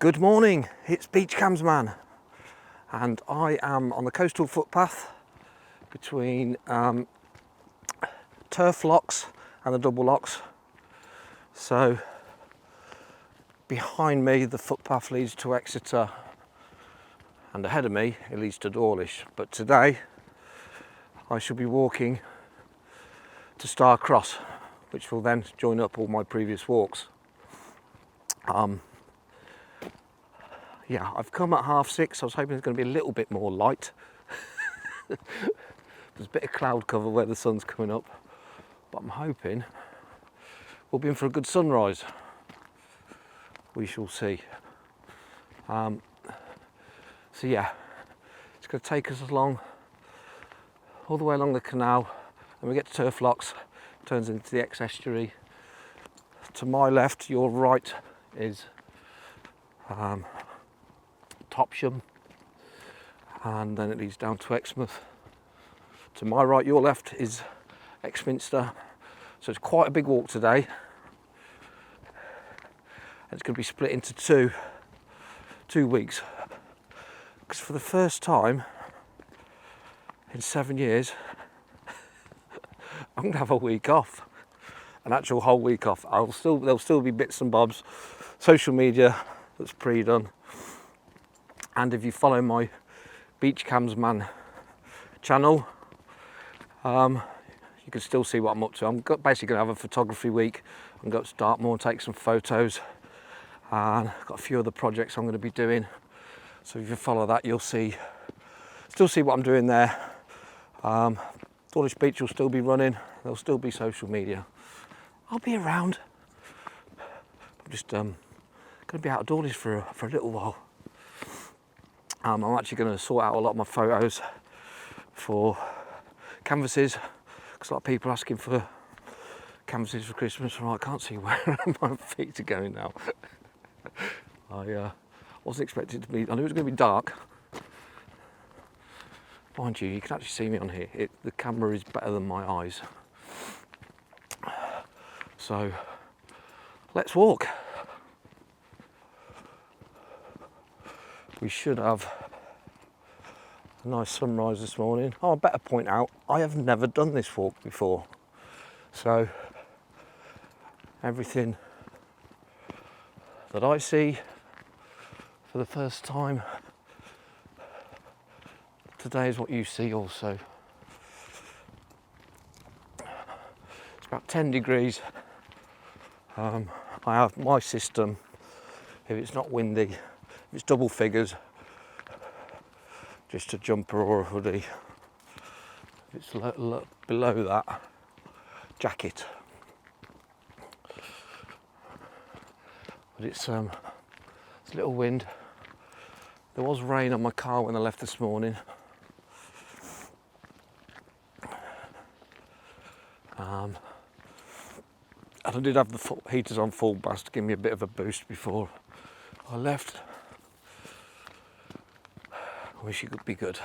Good morning, it's Beach Cams Man, and I am on the coastal footpath between turf locks and the double locks. So behind me the footpath leads to Exeter, and ahead of me it leads to Dawlish. But today I shall be walking to Starcross, which will then join up all my previous walks. Yeah, I've come at 6:30. I was hoping it's going to be a little bit more light. There's a bit of cloud cover where the sun's coming up, but I'm hoping we'll be in for a good sunrise. We shall see. So yeah, it's going to take us along all the way along the canal, and we get to Turf Locks, turns into the estuary. To my left, your right is Topsham, and then it leads down to Exmouth. To my right, your left is Exminster. So it's quite a big walk today. It's going to be split into two weeks, because for the first time in 7 years I'm going to have a week off, an actual whole week off. There'll still be bits and bobs, social media that's pre-done. And if you follow my Beach Cams Man channel, you can still see what I'm up to. I'm basically going to have a photography week. I'm going to go up to Dartmoor and take some photos. And I've got a few other projects I'm going to be doing. So if you follow that, you'll still see what I'm doing there. Dawlish Beach will still be running. There'll still be social media. I'll be around. I'm just going to be out of Dawlish for a little while. I'm actually going to sort out a lot of my photos for canvases, because a lot of people are asking for canvases for Christmas. Right, I can't see where my feet are going now. I wasn't expecting it to be. I knew it was going to be dark. Mind you, you can actually see me on here. The camera is better than my eyes. So let's walk. We should have a nice sunrise this morning. Oh, I better point out, I have never done this walk before. So everything that I see for the first time today is what you see also. It's about 10 degrees. I have my system, if it's not windy, if it's double figures, just a jumper or a hoodie. If it's below that, jacket. But it's a little wind. There was rain on my car when I left this morning. And I did have the heaters on full blast to give me a bit of a boost before I left. I wish it could be good.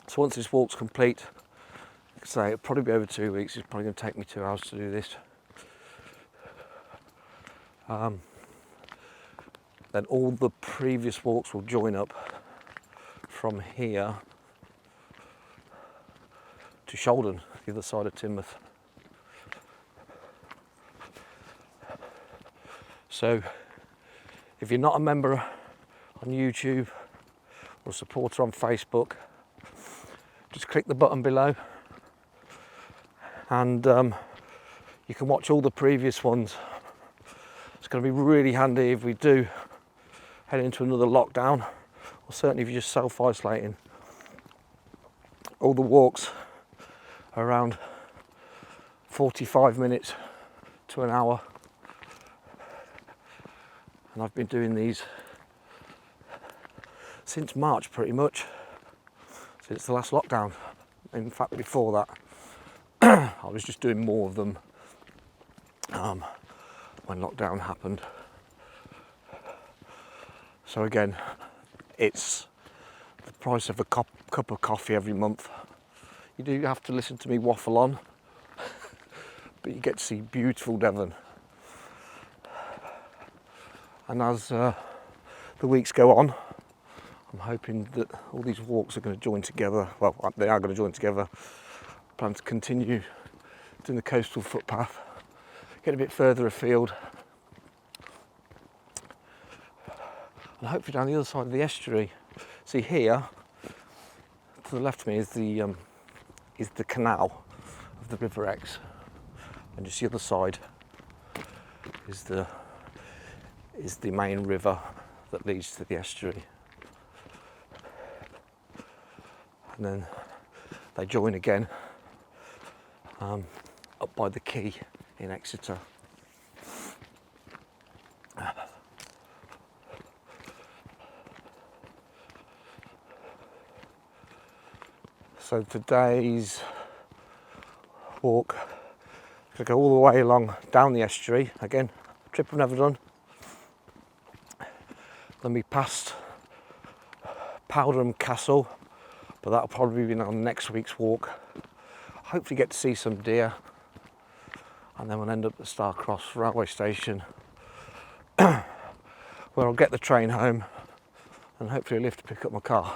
So once this walk's complete, like I say, it'll probably be over 2 weeks. It's probably going to take me 2 hours to do this. Then all the previous walks will join up from here to Shoulden, the other side of Teignmouth. So if you're not a member on YouTube or a supporter on Facebook, just click the button below, and you can watch all the previous ones. It's going to be really handy if we do head into another lockdown, or certainly if you're just self-isolating. All the walks are around 45 minutes to an hour, and I've been doing these since March, pretty much, since the last lockdown. In fact, before that I was just doing more of them when lockdown happened. So again, it's the price of a cup of coffee every month. You do have to listen to me waffle on, but you get to see beautiful Devon. And as the weeks go on, I'm hoping that all these walks are going to join together. Well, they are going to join together. I plan to continue doing the coastal footpath, get a bit further afield, and hopefully down the other side of the estuary. See here, to the left of me is the canal of the River Exe, and just the other side is the main river that leads to the estuary. And then they join again up by the quay in Exeter. So today's walk, to go all the way along down the estuary again, a trip I've never done. Then we passed Powderham Castle, but that'll probably be on next week's walk. Hopefully get to see some deer, and then we'll end up at Starcross railway station where I'll get the train home and hopefully a lift to pick up my car.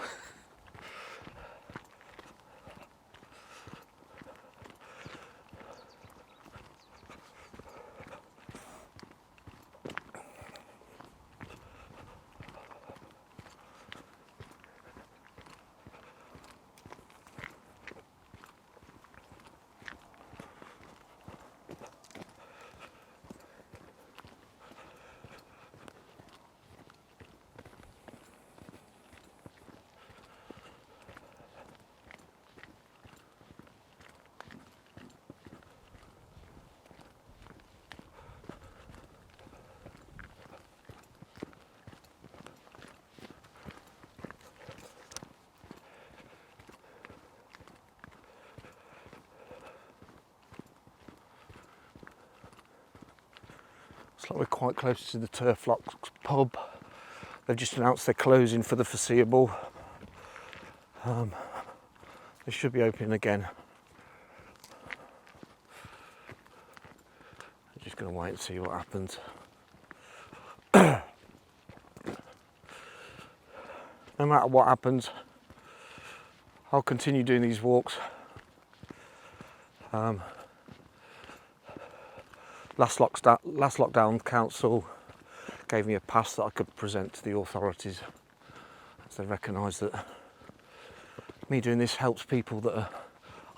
Looks like we're quite close to the Turf Locks pub. They've just announced they're closing for the foreseeable. They should be opening again. I'm just going to wait and see what happens. No matter what happens, I'll continue doing these walks. Last lockdown, council gave me a pass that I could present to the authorities, as they recognise that me doing this helps people that are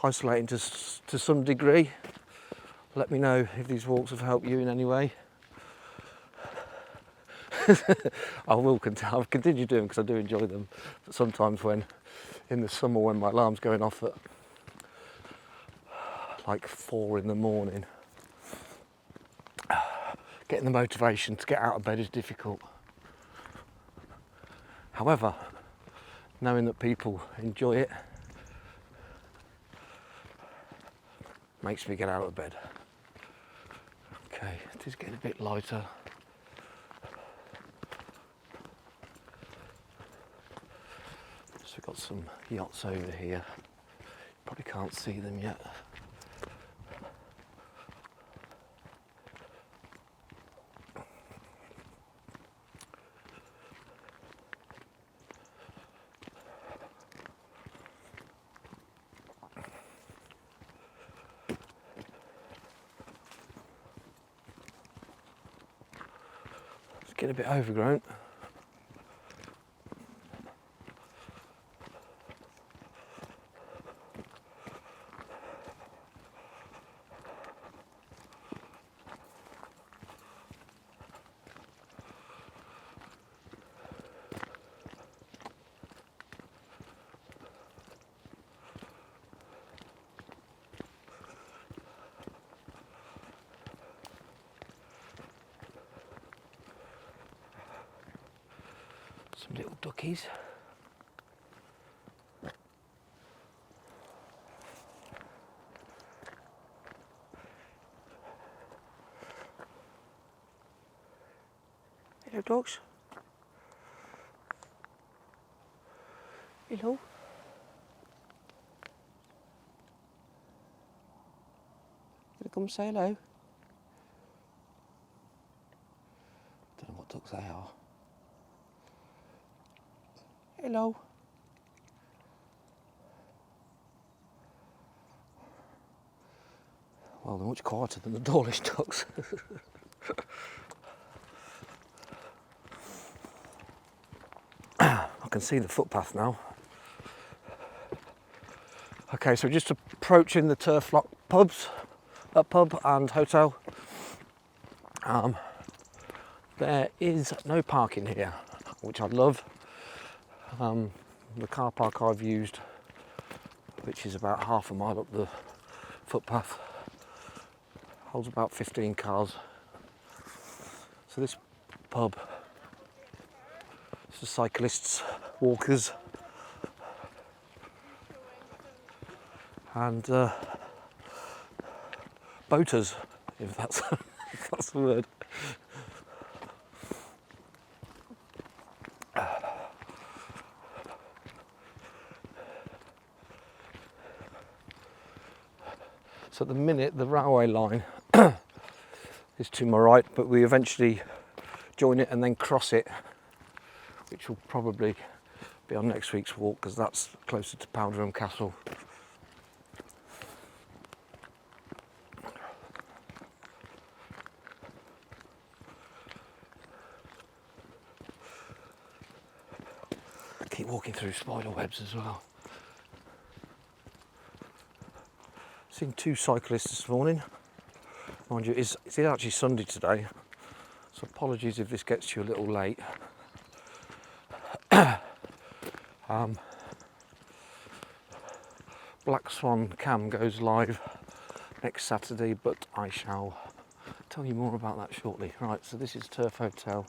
isolating to some degree. Let me know if these walks have helped you in any way. I'll continue doing them because I do enjoy them. But sometimes in the summer when my alarm's going off at like 4 in the morning, getting the motivation to get out of bed is difficult. However, knowing that people enjoy it makes me get out of bed. Okay, it is getting a bit lighter. So we've got some yachts over here. Probably can't see them yet. Get a bit overgrown. Some little duckies. Hello, dogs. Hello. Gonna come say hello? Don't know what ducks they are. Hello. Well, they're much quieter than the Dawlish ducks. I can see the footpath now. Okay, so just approaching the Turf Lock pub and hotel. There is no parking here, which I love. The car park I've used, which is about half a mile up the footpath, holds about 15 cars. So this pub is for cyclists, walkers, and boaters, if that's, if that's the word. So at the minute the railway line is to my right, but we eventually join it and then cross it, which will probably be on next week's walk because that's closer to Powderham Castle. Keep walking through spider webs as well. Seen 2 cyclists this morning. Mind you, it's actually Sunday today, so apologies if this gets you a little late. Black Swan Cam goes live next Saturday, but I shall tell you more about that shortly. Right, so this is Turf Hotel.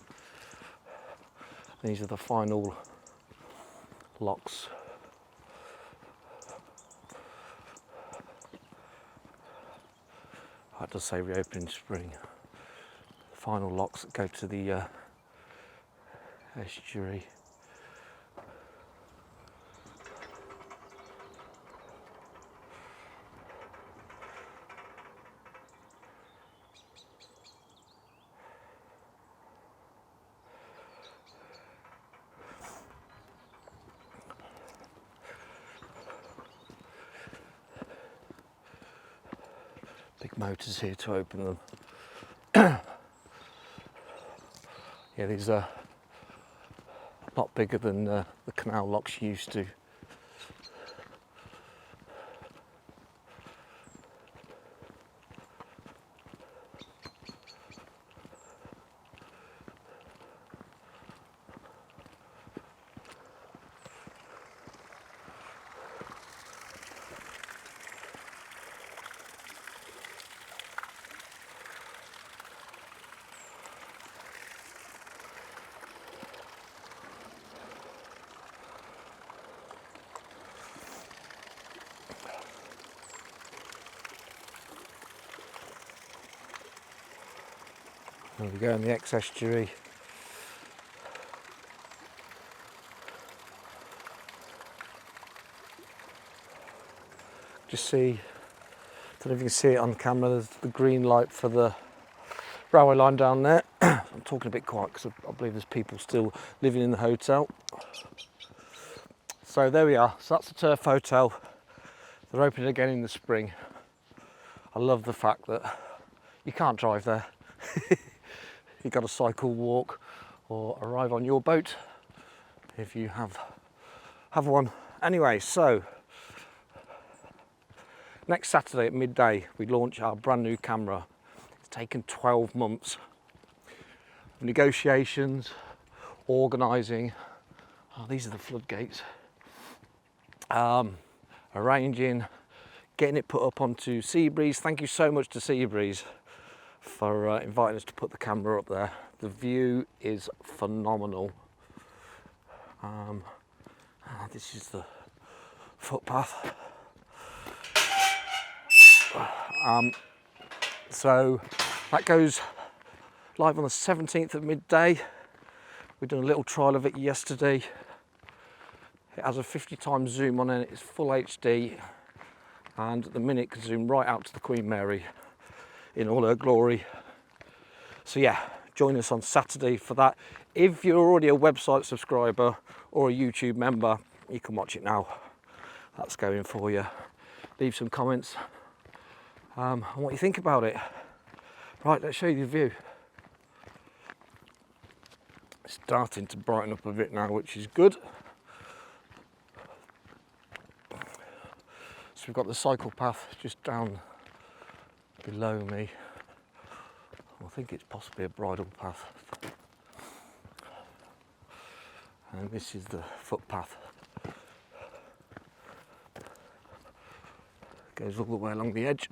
These are the final locks. That does say reopening spring. Final locks that go to the estuary. Big motors here to open them. Yeah, these are a lot bigger than the canal locks used to. There we go in the estuary. Just see, I don't know if you can see it on camera, there's the green light for the railway line down there. I'm talking a bit quiet because I believe there's people still living in the hotel. So there we are, so that's the Turf Hotel. They're opening again in the spring. I love the fact that you can't drive there. You've got to cycle, walk, or arrive on your boat if you have one. Anyway, so next Saturday at midday we launch our brand new camera. It's taken 12 months of negotiations, organising. Oh, these are the floodgates. Arranging, getting it put up onto Seabreeze. Thank you so much to Seabreeze for inviting us to put the camera up there. The view is phenomenal. This is the footpath. So that goes live on the 17th at midday. We've done a little trial of it yesterday. It has a 50x zoom on it, it's full HD, and at the minute it can zoom right out to the Queen Mary in all her glory. So yeah, join us on Saturday for that. If you're already a website subscriber or a YouTube member, you can watch it now. That's going for you. Leave some comments on what you think about it. Right, let's show you the view. It's starting to brighten up a bit now, which is good. So we've got the cycle path just down below me. I think it's possibly a bridle path. And this is the footpath. Goes all the way along the edge.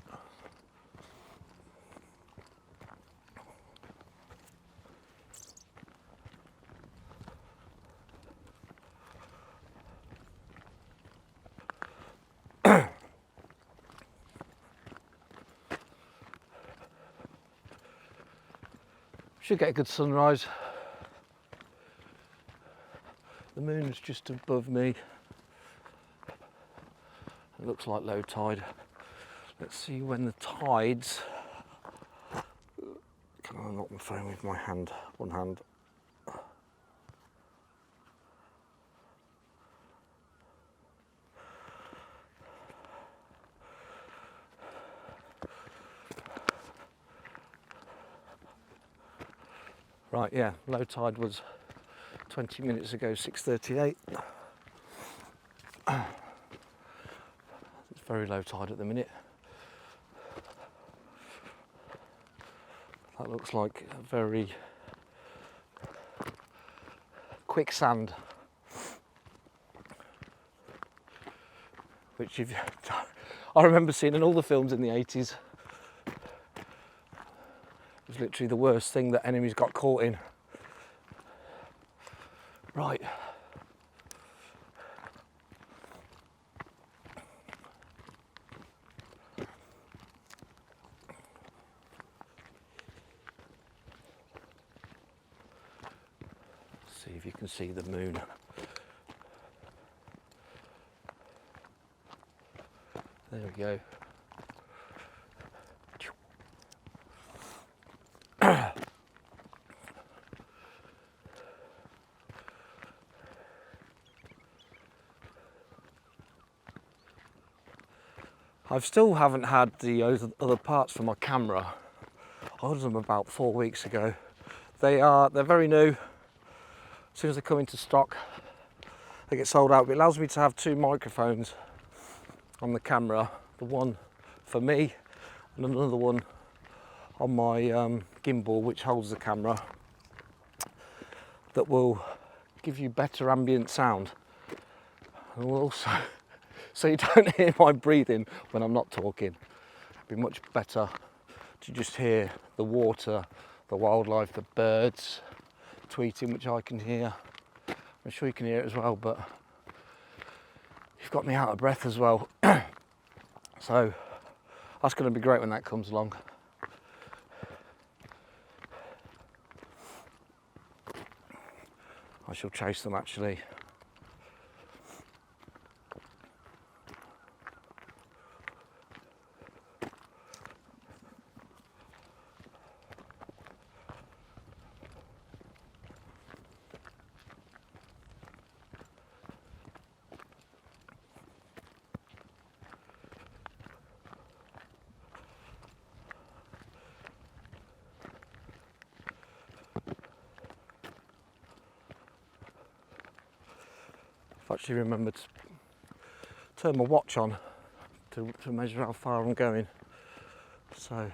Should get a good sunrise. The moon's just above me. It looks like low tide. Let's see when the tides. Can I knock my phone with my hand? One hand. Right, yeah, low tide was 20 minutes ago, 6:38. It's very low tide at the minute. That looks like a very quicksand, which I remember seeing in all the films in the 80s. It was literally the worst thing that enemies got caught in. Right. See if you can see the moon. There we go. I still haven't had the other parts for my camera. I ordered them about 4 weeks ago. They're very new. As soon as they come into stock, they get sold out. It allows me to have 2 microphones on the camera, the one for me and another one on my gimbal, which holds the camera, that will give you better ambient sound, and will also so you don't hear my breathing when I'm not talking. It'd be much better to just hear the water, the wildlife, the birds tweeting, which I can hear. I'm sure you can hear it as well, but you've got me out of breath as well. So that's going to be great when that comes along. I shall chase them actually. I've actually remembered to turn my watch on to measure how far I'm going. So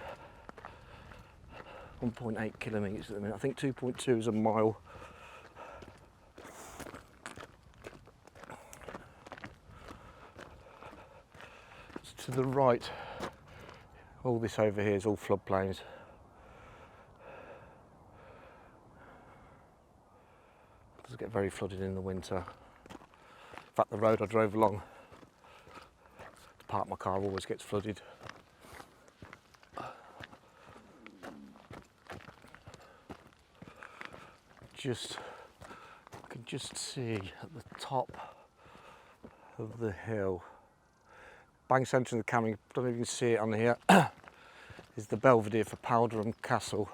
1.8 kilometres at the minute. I think 2.2 is a mile. To the right, all this over here is all floodplains. It does get very flooded in the winter. In fact, the road I drove along to park my car always gets flooded. I can just see at the top of the hill, bang centre of the camera, don't know if you can see it on here, is the Belvedere for Powderham Castle.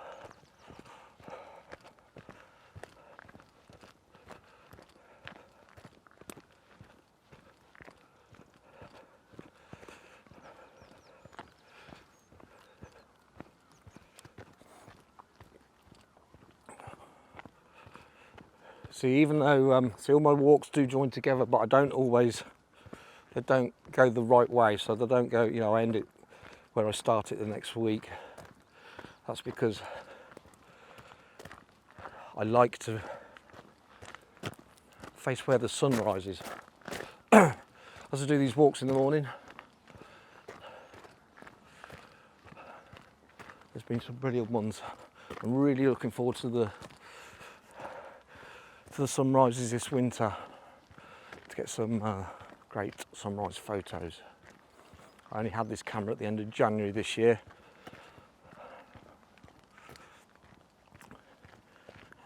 See, even though see, all my walks do join together, but I don't always, they don't go the right way, so they don't go, you know, I end it where I start it the next week. That's because I like to face where the sun rises. As I do these walks in the morning, there's been some brilliant ones. I'm really looking forward to the sunrises this winter to get some great sunrise photos. I only had this camera at the end of January this year,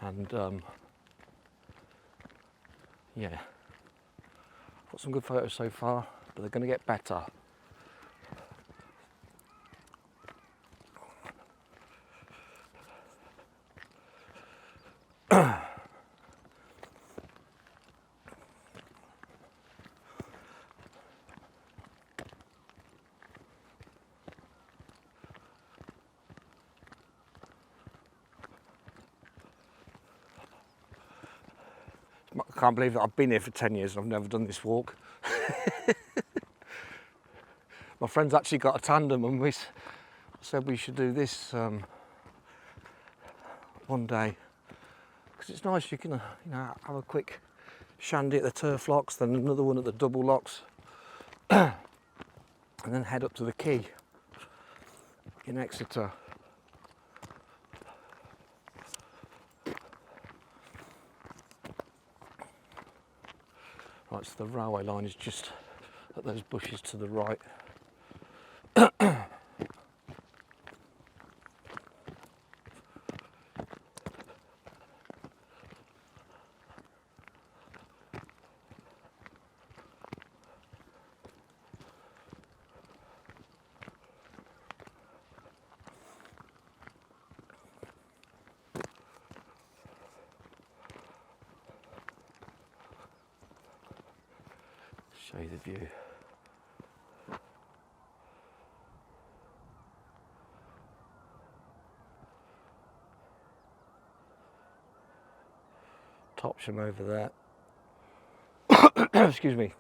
and yeah, got some good photos so far, but they're going to get better. I can't believe that I've been here for 10 years and I've never done this walk. My friend's actually got a tandem, and we said we should do this one day, because it's nice. You can you know, have a quick shandy at the turf locks, then another one at the double locks, and then head up to the quay in Exeter. Right, so the railway line is just at those bushes to the right. Show you the view. Topsham over there. Excuse me.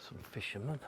Some fishermen.